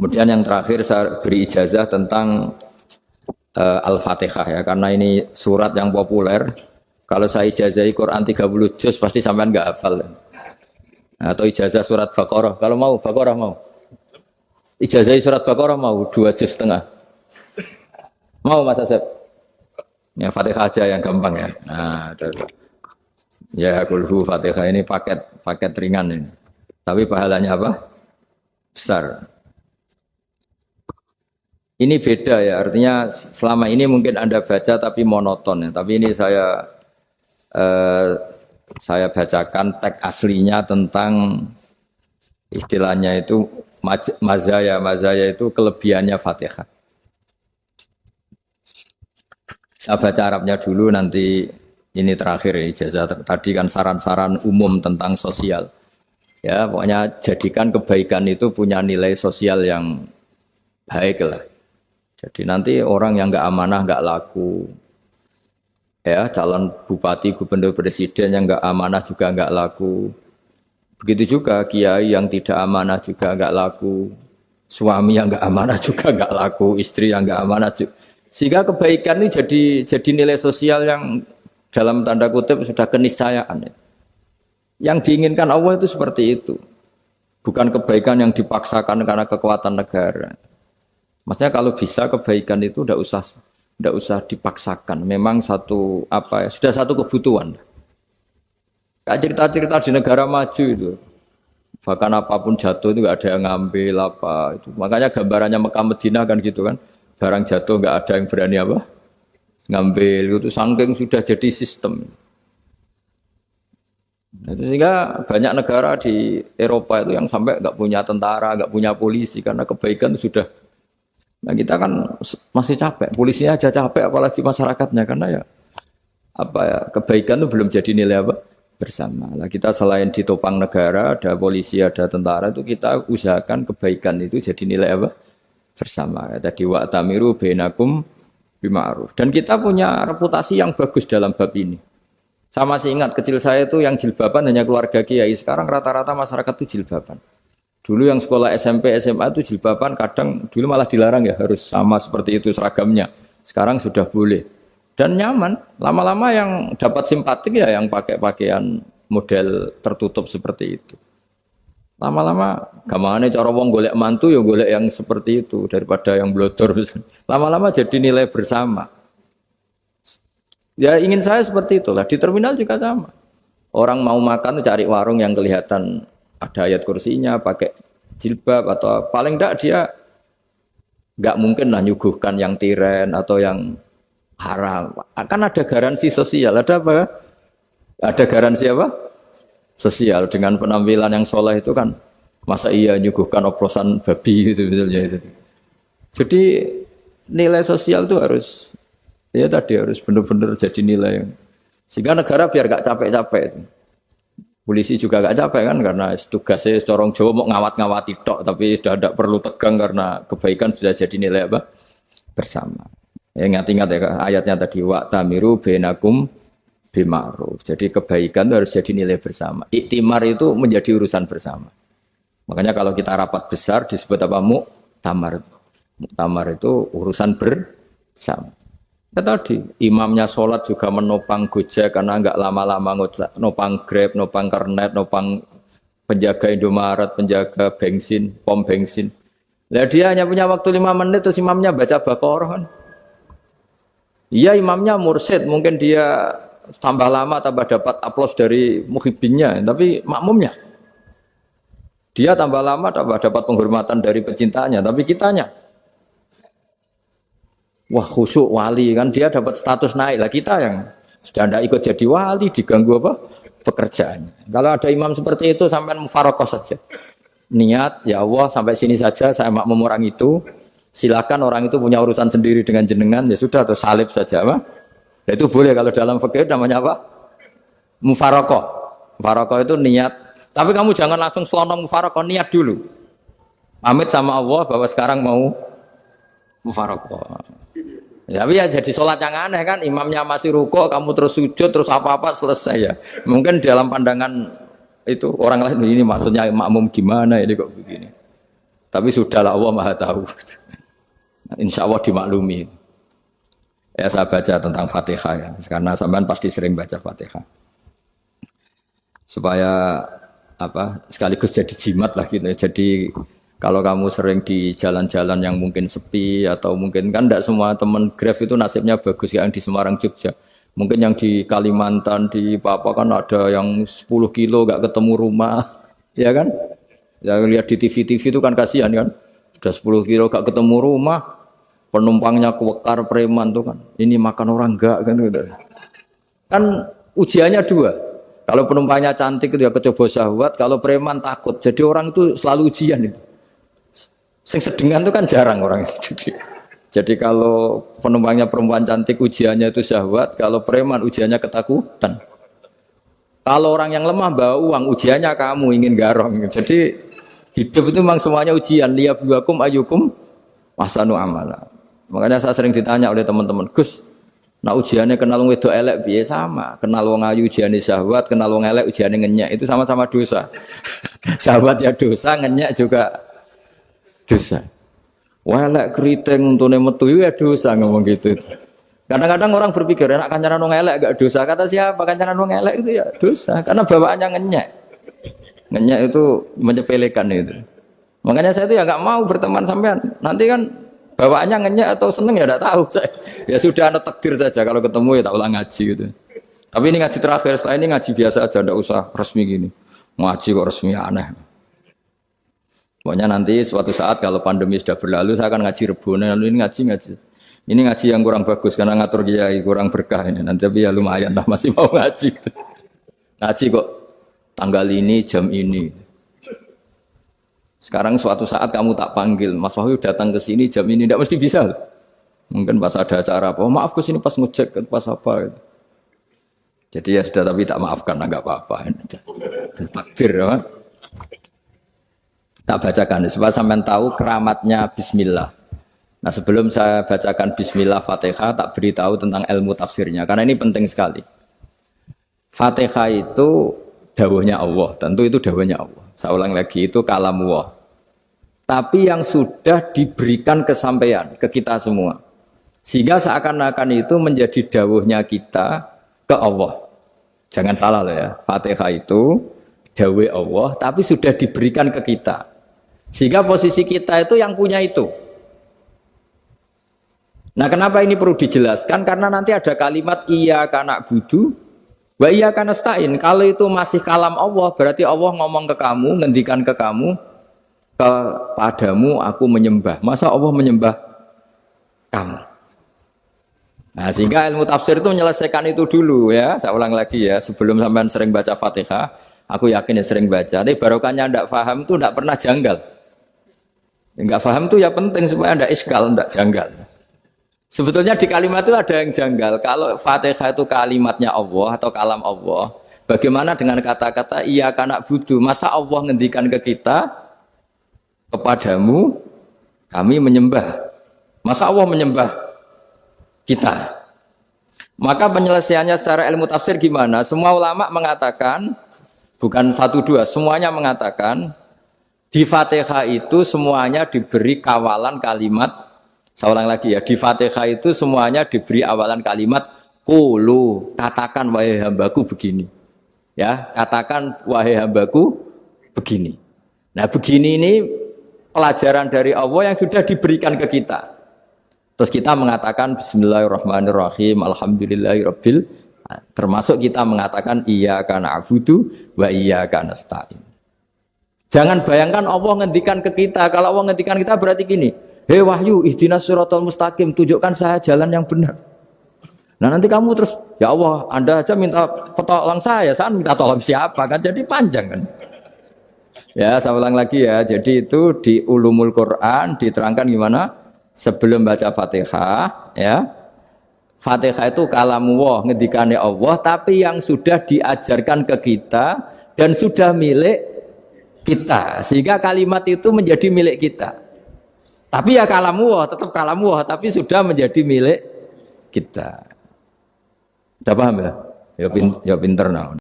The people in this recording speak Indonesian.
Kemudian yang terakhir saya beri ijazah tentang Al-Fatihah ya, karena ini surat yang populer. Kalau saya ijazahi Quran 30 juz pasti sampean nggak hafal. Atau ijazah surat Baqarah. Kalau mau Baqarah mau. Ijazahi surat Baqarah mau 2 juz setengah. Mau Mas Asep? Ya Fatihah aja yang gampang ya. Nah, ya kulhu Fatihah ini paket ringan ini. Tapi pahalanya apa? Besar. Ini beda ya, artinya selama ini mungkin Anda baca tapi monoton ya. Tapi ini saya bacakan teks aslinya tentang istilahnya itu mazaya. Mazaya itu kelebihannya Fatihah. Saya baca Arabnya dulu, nanti ini terakhir ya, ijazah tadi kan saran-saran umum tentang sosial. Ya, pokoknya jadikan kebaikan itu punya nilai sosial yang baik lah. Jadi nanti orang yang nggak amanah nggak laku, ya calon bupati, gubernur, presiden yang nggak amanah juga nggak laku. Begitu juga kiai yang tidak amanah juga nggak laku, suami yang nggak amanah juga nggak laku, istri yang nggak amanah juga. Sehingga kebaikan ini jadi nilai sosial yang dalam tanda kutip sudah keniscayaan. Yang diinginkan Allah itu seperti itu, bukan kebaikan yang dipaksakan karena kekuatan negara. Maksudnya kalau bisa kebaikan itu tidak usah dipaksakan. Memang sudah satu kebutuhan. Kayak cerita-cerita di negara maju itu, bahkan apapun jatuh itu nggak ada yang ngambil apa itu. Makanya gambarannya Mekah Medina kan gitu kan, barang jatuh nggak ada yang berani apa ngambil. Itu saking sudah jadi sistem. Sehingga banyak negara di Eropa itu yang sampai nggak punya tentara, nggak punya polisi karena kebaikan itu sudah. Nah kita kan masih capek, polisinya aja capek, apalagi masyarakatnya karena kebaikan itu belum jadi nilai apa bersama. Nah kita selain ditopang negara, ada polisi, ada tentara, itu kita usahakan kebaikan itu jadi nilai apa bersama. Tadi wa'tamiru bainakum bima'ruf. Dan kita punya reputasi yang bagus dalam bab ini. Saya masih ingat kecil saya itu yang jilbaban hanya keluarga kiai. Sekarang rata-rata masyarakat itu jilbaban. Dulu yang sekolah SMP, SMA itu jilbaban kadang dulu malah dilarang ya, harus sama seperti itu seragamnya. Sekarang sudah boleh. Dan nyaman. Lama-lama yang dapat simpatik ya yang pakai pakaian model tertutup seperti itu. Lama-lama gamane cara wong golek mantu ya golek yang seperti itu daripada yang blodor. Lama-lama jadi nilai bersama. Ya ingin saya seperti itulah. Di terminal juga sama. Orang mau makan cari warung yang kelihatan ada ayat kursinya, pakai jilbab atau paling enggak dia enggak mungkin lah nyuguhkan yang tiren atau yang haram. Akan ada garansi sosial. Ada apa? Ada garansi apa? Sosial dengan penampilan yang soleh itu kan. Masa iya nyuguhkan oplosan babi gitu misalnya itu. Jadi nilai sosial itu harus harus benar-benar jadi nilai yang sehingga negara biar enggak capek-capek itu. Polisi juga gak capek kan karena tugasnya corong Jawa mau ngawat-ngawati tok tapi sudah tidak perlu tegang karena kebaikan sudah jadi nilai apa bersama. Ya ingat-ingat ya ayatnya tadi wa'tamiru bainakum bima'ruf. Jadi kebaikan itu harus jadi nilai bersama. Iktimar itu menjadi urusan bersama. Makanya kalau kita rapat besar disebut apa muktamar. Muktamar itu urusan bersama. Ya tadi, imamnya sholat juga menopang Gojek karena enggak lama-lama nopang Grab, nopang Kernet, nopang penjaga Indomaret, penjaga bensin, pom bensin. Lah dia hanya punya waktu 5 menit terus imamnya baca Baqarah kan. Iya imamnya mursyid, mungkin dia tambah lama tambah dapat aplaus dari muhibbinnya, tapi makmumnya. Dia tambah lama tambah dapat penghormatan dari pecintanya, tapi kitanya wah khusyuk wali kan dia dapat status naik lah, kita yang sudah tidak ikut jadi wali diganggu apa pekerjaannya. Kalau ada imam seperti itu sampai mufarokoh saja, niat ya Allah sampai sini saja saya makmum orang itu, silakan orang itu punya urusan sendiri dengan jenengan ya sudah atau salib saja apa. Nah, itu boleh kalau dalam fikih namanya apa mufarokoh. Mufarokoh itu niat, tapi kamu jangan langsung selonong mufarokoh, niat dulu pamit sama Allah bahwa sekarang mau mufarokoh. Ya, tapi ya jadi sholat yang aneh kan, imamnya masih rukuk, kamu terus sujud, terus apa-apa selesai ya. Mungkin dalam pandangan itu orang lain ini maksudnya makmum gimana ini kok begini. Tapi sudahlah Allah Maha tahu. Insya Allah dimaklumi. Ya saya baca tentang Fatihah ya, karena sampean pasti sering baca Fatihah. Supaya apa sekaligus jadi jimat lah gitu. Jadi kalau kamu sering di jalan-jalan yang mungkin sepi atau mungkin kan tidak semua teman Grab itu nasibnya bagus yang di Semarang Jogja. Mungkin yang di Kalimantan di Papua kan ada yang 10 kilo gak ketemu rumah, ya kan? Ya lihat di TV-TV itu kan kasihan kan. Sudah 10 kilo gak ketemu rumah, penumpangnya kewekar preman tuh kan. Ini makan orang enggak kan gitu. Kan ujiannya dua. Kalau penumpangnya cantik itu ya kecoba syahwat, kalau preman takut. Jadi orang itu selalu ujian itu. Sing sedengan itu kan jarang orang itu. Jadi kalau penumpangnya perempuan cantik ujiannya itu syahwat, kalau preman ujiannya ketakutan. Kalau orang yang lemah bawa uang ujiannya kamu ingin garong. Jadi hidup itu memang semuanya ujian. Liyabluwakum ayyukum ahsanu amala. Makanya saya sering ditanya oleh teman-teman, Gus, nah ujiannya kenal wong wedok elek piye sama? Kenal wong ayu ujiannya syahwat, kenal wong elek ujiannya ngenyek. Itu sama-sama dosa. Syahwat ya dosa, ngenyek juga dosa. Welek keriting untune metu ya dosa ngomong gitu. Kadang-kadang orang berpikir enak kancanan wong elek gak dosa. Kata siapa kancanan wong elek itu ya dosa karena bawaannya ngenyek. Ngenyek itu menyepelekan itu. Makanya saya itu ya nggak mau berteman sampean. Nanti kan bawaannya ngenyek atau seneng ya enggak tahu saya. Ya sudah ada takdir saja kalau ketemu ya tak ulang ngaji gitu. Tapi ini ngaji terakhir, setelah ini ngaji biasa aja enggak usah resmi gini. Ngaji kok resmi aneh. Pokoknya nanti suatu saat kalau pandemi sudah berlalu saya akan ngaji Rebone, lalu ini ngaji. Ini ngaji yang kurang bagus karena ngatur kiai kurang berkah ini. Nanti tapi ya lumayan lah masih mau ngaji. Ngaji kok tanggal ini jam ini. Sekarang suatu saat kamu tak panggil, Mas Wahyu datang ke sini jam ini tidak mesti bisa. Mungkin pas ada acara apa, oh, maaf ke sini pas ngecek pas apa. Gitu. Jadi ya sudah tapi tak maafkan enggak apa-apa. Takdir ya. Tak bacakan supaya sampean tahu keramatnya bismillah. Nah, sebelum saya bacakan bismillah Fatihah, tak beritahu tentang ilmu tafsirnya karena ini penting sekali. Fatihah itu dawuhnya Allah, tentu itu dawuhnya Allah. Saya ulang lagi itu kalamullah. Tapi yang sudah diberikan kesampaian ke kita semua. Sehingga seakan-akan itu menjadi dawuhnya kita ke Allah. Jangan salah loh ya. Fatihah itu dawuh Allah tapi sudah diberikan ke kita. Sehingga posisi kita itu yang punya itu. Nah kenapa ini perlu dijelaskan? Karena nanti ada kalimat iyyaka na'budu wa iyyaka nasta'in. Kalau itu masih kalam Allah, berarti Allah ngomong ke kamu, ngendikan ke kamu, kepadamu aku menyembah. Masa Allah menyembah kamu? Nah sehingga ilmu tafsir itu menyelesaikan itu dulu ya. Saya ulang lagi ya, sebelum sampean sering baca Fatihah, aku yakin ya sering baca. Tapi barokahnya tidak paham itu tidak pernah janggal. Enggak paham itu ya penting supaya tidak iskal, tidak janggal. Sebetulnya di kalimat itu ada yang janggal. Kalau Fatihah itu kalimatnya Allah atau kalam Allah, bagaimana dengan kata-kata iyyaka na'budu? Masa Allah ngendikan ke kita, kepadamu kami menyembah. Masa Allah menyembah kita? Maka penyelesaiannya secara ilmu tafsir gimana? Semua ulama mengatakan, bukan satu dua, semuanya mengatakan di Fatihah itu semuanya diberi kawalan kalimat. Saya ulang lagi ya, di Fatihah itu semuanya diberi awalan kalimat qulu, katakan wahai hambaku begini. Ya, katakan wahai hambaku begini. Nah, begini ini pelajaran dari Allah yang sudah diberikan ke kita. Terus kita mengatakan bismillahirrahmanirrahim, alhamdulillahirabbil, termasuk kita mengatakan iyyaka na'budu wa iyyaka nasta'in. Jangan bayangkan Allah ngendikan ke kita. Kalau Allah ngendikan kita berarti gini, hei Wahyu, ihdinas siratal mustaqim, tunjukkan saya jalan yang benar. Nah nanti kamu terus, ya Allah, Anda aja minta tolong saya minta tolong siapa kan? Jadi panjang kan? Ya, saya ulang lagi ya. Jadi itu di Ulumul Quran diterangkan gimana? Sebelum baca Fatihah, ya. Fatihah itu kalamullah, ngendikane Allah, tapi yang sudah diajarkan ke kita dan sudah milik kita, sehingga kalimat itu menjadi milik kita. Tapi ya kalamullah, tetap kalamullah, tapi sudah menjadi milik kita. Sudah paham ya? Ya pinter nah.